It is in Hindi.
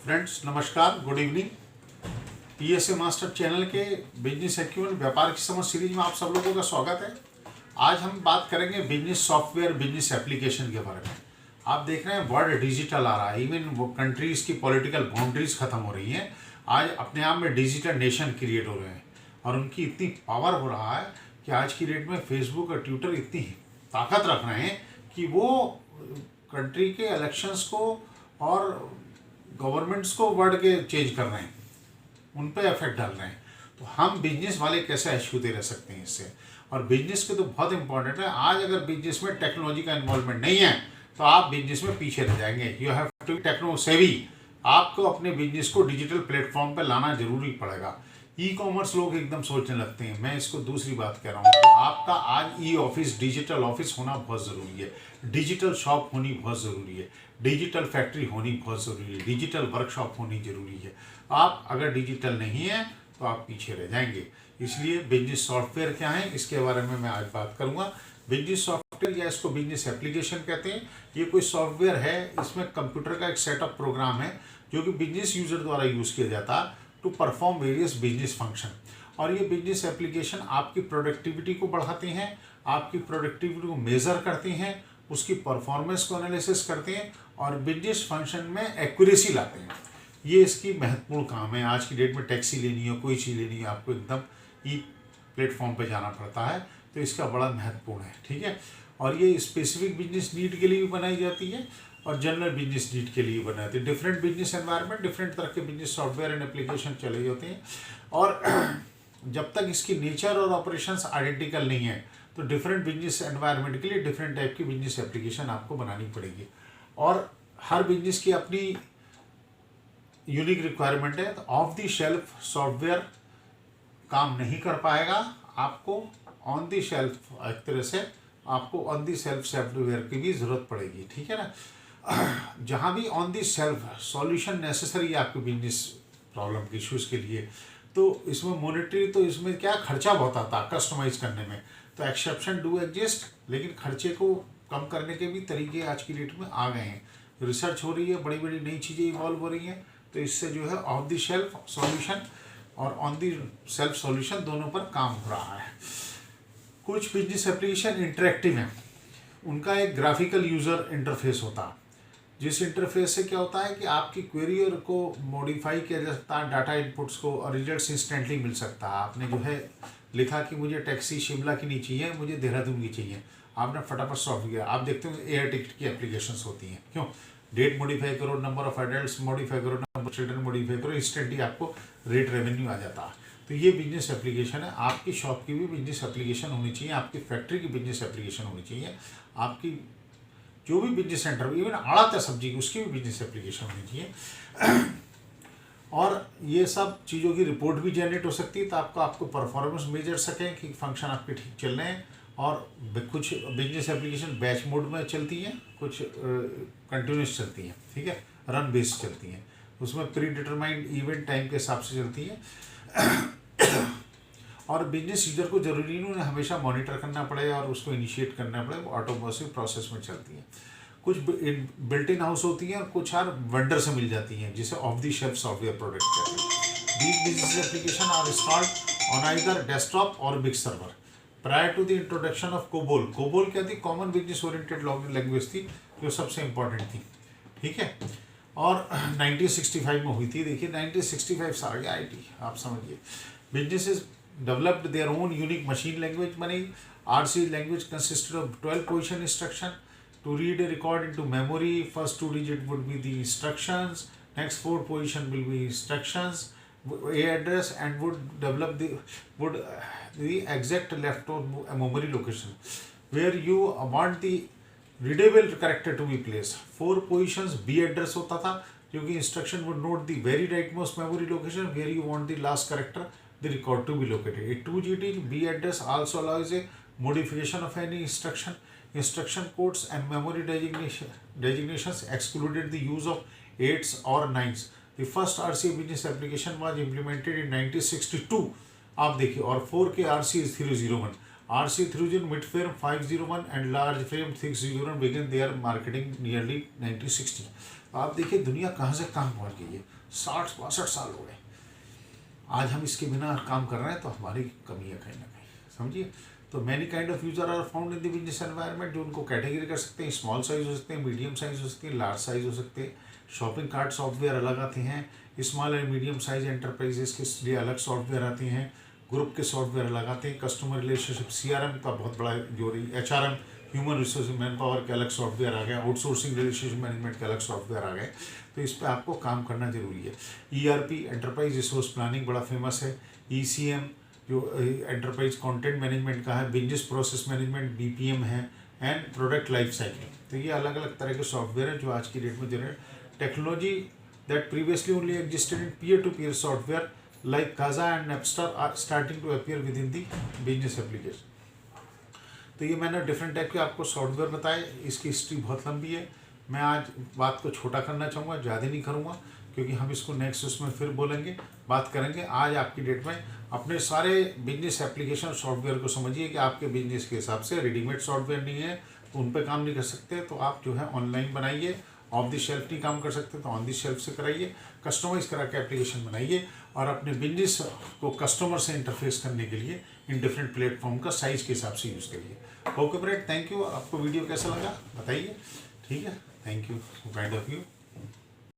फ्रेंड्स नमस्कार, good evening. PSA master channel के बिजनेस एक्यूमेंट व्यापार की समझ सीरीज में आप सब लोगों का स्वागत है। आज हम बात करेंगे बिजनेस सॉफ्टवेयर, बिजनेस एप्लीकेशन के बारे में। आप देख रहे हैं वर्ल्ड डिजिटल आ रहा है, इवन वो कंट्रीज की पॉलिटिकल बाउंड्रीज खत्म हो रही हैं। आज अपने आप में डिजिटल नेशन क्रिएट हो रहे हैं और उनकी इतनी पावर हो रहा है कि आज की डेट में फेसबुक और ट्विटर इतनी ताकत रख रहे हैं कि वो कंट्री के इलेक्शंस को और गवर्नमेंट्स को वर्ड के चेंज कर रहे हैं, उन पर इफेक्ट डाल रहे हैं। तो हम बिजनेस वाले कैसे अछूते रह सकते हैं इससे? और बिजनेस के तो बहुत इंपॉर्टेंट है। आज अगर बिजनेस में टेक्नोलॉजी का इन्वॉल्वमेंट नहीं है तो आप बिजनेस में पीछे रह जाएंगे। You have to be techno savvy. आपको अपने बिजनेस को डिजिटल प्लेटफॉर्म पर लाना जरूरी पड़ेगा। ई कॉमर्स लोग एकदम सोचने लगते हैं, मैं इसको दूसरी बात कह रहा हूँ कि आपका आज ई ऑफिस, डिजिटल ऑफिस होना बहुत ज़रूरी है, डिजिटल शॉप होनी बहुत ज़रूरी है, डिजिटल फैक्ट्री होनी बहुत ज़रूरी है, डिजिटल वर्कशॉप होनी ज़रूरी है। आप अगर डिजिटल नहीं है तो आप पीछे रह जाएंगे। इसलिए बिजनेस सॉफ्टवेयर क्या है, इसके बारे में मैं आज बात करूँगा। बिजनेस सॉफ्टवेयर या इसको बिजनेस एप्लीकेशन कहते हैं। ये कोई सॉफ्टवेयर है, इसमें कंप्यूटर का एक सेटअप प्रोग्राम है जो कि बिजनेस यूजर द्वारा यूज़ किया जाता है to perform various business function. और ये बिजनेस एप्लीकेशन आपकी प्रोडक्टिविटी को बढ़ाते हैं, आपकी प्रोडक्टिविटी को मेज़र करते हैं, उसकी परफॉर्मेंस को एनालिसिस करते हैं और बिजनेस फंक्शन में एक्यूरेसी लाते हैं। ये इसकी महत्वपूर्ण काम है। आज की डेट में टैक्सी लेनी हो, कोई चीज़ लेनी है, आपको एकदम ई प्लेटफॉर्म पे जाना पड़ता है, तो इसका बड़ा महत्वपूर्ण है। ठीक है। और ये स्पेसिफिक बिजनेस नीड के लिए भी बनाई जाती है और जनरल बिजनेस नीड के लिए बनाते हैं। डिफरेंट बिजनेस एनवायरनमेंट, डिफरेंट तरह के बिजनेस सॉफ्टवेयर एंड एप्लीकेशन चले होते हैं। और जब तक इसकी नेचर और ऑपरेशंस आइडेंटिकल नहीं है तो डिफरेंट बिजनेस एनवायरनमेंट के लिए डिफरेंट टाइप की बिजनेस एप्लीकेशन आपको बनानी पड़ेगी। और हर बिजनेस की अपनी यूनिक रिक्वायरमेंट है। तो ऑफ द शेल्फ सॉफ्टवेयर काम नहीं कर पाएगा, आपको ऑन द शेल्फ, एक तरह से आपको ऑन द शेल्फ सॉफ्टवेयर की भी ज़रूरत पड़ेगी। ठीक है ना। जहाँ भी on the self solution necessary है आपके बिजनेस प्रॉब्लम के इश्यूज़ के लिए, तो इसमें मॉनिटरी, तो इसमें क्या खर्चा बहुत आता है कस्टमाइज करने में। तो एक्सेप्शन डू एग्जिस्ट, लेकिन खर्चे को कम करने के भी तरीके आज की डेट में आ गए हैं। रिसर्च हो रही है, बड़ी बड़ी नई चीज़ें इवॉल्व हो रही हैं, तो इससे जो है ऑफ द शेल्फ सॉल्यूशन और ऑन द सेल्फ सॉल्यूशन दोनों पर काम हो रहा है। कुछ बिजनेस एप्लीकेशन इंटरेक्टिव हैं, उनका एक ग्राफिकल यूज़र इंटरफेस होता है, जिस इंटरफेस से क्या होता है कि आपकी क्वेरी और को मॉडिफाई किया जा सकता है, डाटा इनपुट्स को, और रिजल्ट्स इंस्टेंटली मिल सकता है। आपने जो है लिखा कि मुझे टैक्सी शिमला की नहीं चाहिए, मुझे देहरादून की चाहिए, आपने फटाफट सॉल्व किया। आप देखते हो एयर टिकट की एप्लीकेशंस होती हैं, क्यों? डेट मॉडिफाई करो, नंबर ऑफ एडल्ट्स मॉडिफाई करो, नंबर ऑफ चिल्ड्रन मॉडिफाई करो, इंस्टेंटली आपको रेट रेवेन्यू आ जाता है। तो ये बिजनेस एप्लीकेशन है। आपकी शॉप की भी बिजनेस एप्लीकेशन होनी चाहिए, आपकी फैक्ट्री की बिजनेस एप्लीकेशन होनी चाहिए, आपकी जो भी बिजनेस सेंटर, इवन आड़ा था सब्जी की, उसकी भी बिजनेस एप्लीकेशन होनी चाहिए। और ये सब चीज़ों की रिपोर्ट भी जनरेट हो सकती है, तो आपको परफॉर्मेंस मेजर सकें कि फंक्शन आपके ठीक चल रहे हैं। और कुछ बिजनेस एप्लीकेशन बैच मोड में चलती हैं, कुछ कंटिन्यूस चलती हैं। ठीक है, रन बेस्ड चलती हैं, उसमें प्री डिटरमाइंड इवेंट टाइम के हिसाब से चलती हैं। और बिजनेस यूजर को जरूरी नहीं हमेशा मॉनिटर करना पड़े और उसको इनिशिएट करना पड़े, वो ऑटोमेटिक प्रोसेस में चलती है। कुछ बिल्ट इन हाउस होती हैं और कुछ यार वेंडर से मिल जाती हैं, जिसे off the shelf software product कहते हैं। These business application are installed on either desktop और big server. Prior to the introduction of COBOL, COBOL क्या थी? कॉमन बिजनेस ओरिएंटेड लैंग्वेज थी जो सबसे इंपॉर्टेंट थी। ठीक है। और 1965 में हुई थी। देखिए 1965 से आ गया IT, आप समझिए। Businesses developed their own unique machine language बनी। RC language consisted of 12 position instruction to read a record into memory. First 2 digit would be the instructions, next 4 position will be instructions, A address, and would develop the exact left or memory location where you want the readable character to be placed. 4 positions B address होता था, क्योंकि instruction would note the very rightmost memory location where you want the last character the record to be located. A 2GT B address also allows a modification of any instruction. Instruction codes and memory designations excluded the use of 8s or 9s. The first RC business application was implemented in 1962. आप देखिए, और 4 के RC is 301. RC301 mid frame 501 and large frame 601 began their marketing nearly 1960। आप देखिए दुनिया कहाँ से कहाँ पहुँच गई है, 60-62 साल हो गए। आज हम इसके बिना काम कर रहे हैं तो हमारी कमी है कहीं ना कहीं, समझिए। तो many kind of user are found in the business environment, जो उनको कैटेगरी कर सकते हैं। स्मॉल साइज हो सकते हैं, मीडियम साइज हो सकते हैं, लार्ज साइज हो सकते हैं। शॉपिंग कार्ट सॉफ्टवेयर अलग आते हैं, small and medium size enterprises के लिए अलग सॉफ्टवेयर आते हैं, ग्रुप के सॉफ्टवेयर अलग आते हैं। कस्टमर रिलेशनशिप CRM का बहुत बड़ा जो HRM human resource man power के अलग सॉफ्टवेयर आ गए, आउटसोर्सिंग रिलेशनशिप मैनेजमेंट के अलग सॉफ्टवेयर आ गए। तो इस पर आपको काम करना जरूरी है। ERP एंटरप्राइज रिसोर्स प्लानिंग बड़ा फेमस है। ECM जो एंटरप्राइज कंटेंट मैनेजमेंट का है। बिजनेस प्रोसेस मैनेजमेंट BPM है। And product life cycle. तो ये अलग अलग तरह के सॉफ्टवेयर हैं जो आज की डेट में generate technology that previously only existed in peer-to-peer software like Kaza and Napster are starting to appear with in the business application. तो ये मैंने डिफरेंट टाइप के आपको सॉफ्टवेयर बताए, इसकी हिस्ट्री बहुत लंबी है। मैं आज बात को छोटा करना चाहूँगा, ज़्यादा नहीं करूँगा, क्योंकि हम इसको नेक्स्ट उसमें फिर बोलेंगे, बात करेंगे। आज आपकी डेट में अपने सारे बिजनेस एप्लीकेशन सॉफ्टवेयर को समझिए कि आपके बिजनेस के हिसाब से रेडीमेड सॉफ्टवेयर नहीं है तो उन पर काम नहीं कर सकते, तो आप जो है ऑनलाइन बनाइए। ऑफ द शेल्फ नहीं काम कर सकते तो ऑन द शेल्फ से कराइए, कस्टमाइज करा के एप्लीकेशन बनाइए और अपने बिजनेस को कस्टमर से इंटरफेस करने के लिए इन डिफरेंट प्लेटफॉर्म का साइज के हिसाब से यूज़ करिए। Okay friend, thank you. आपको वीडियो कैसा लगा बताइए, ठीक है। Thank you kind of you.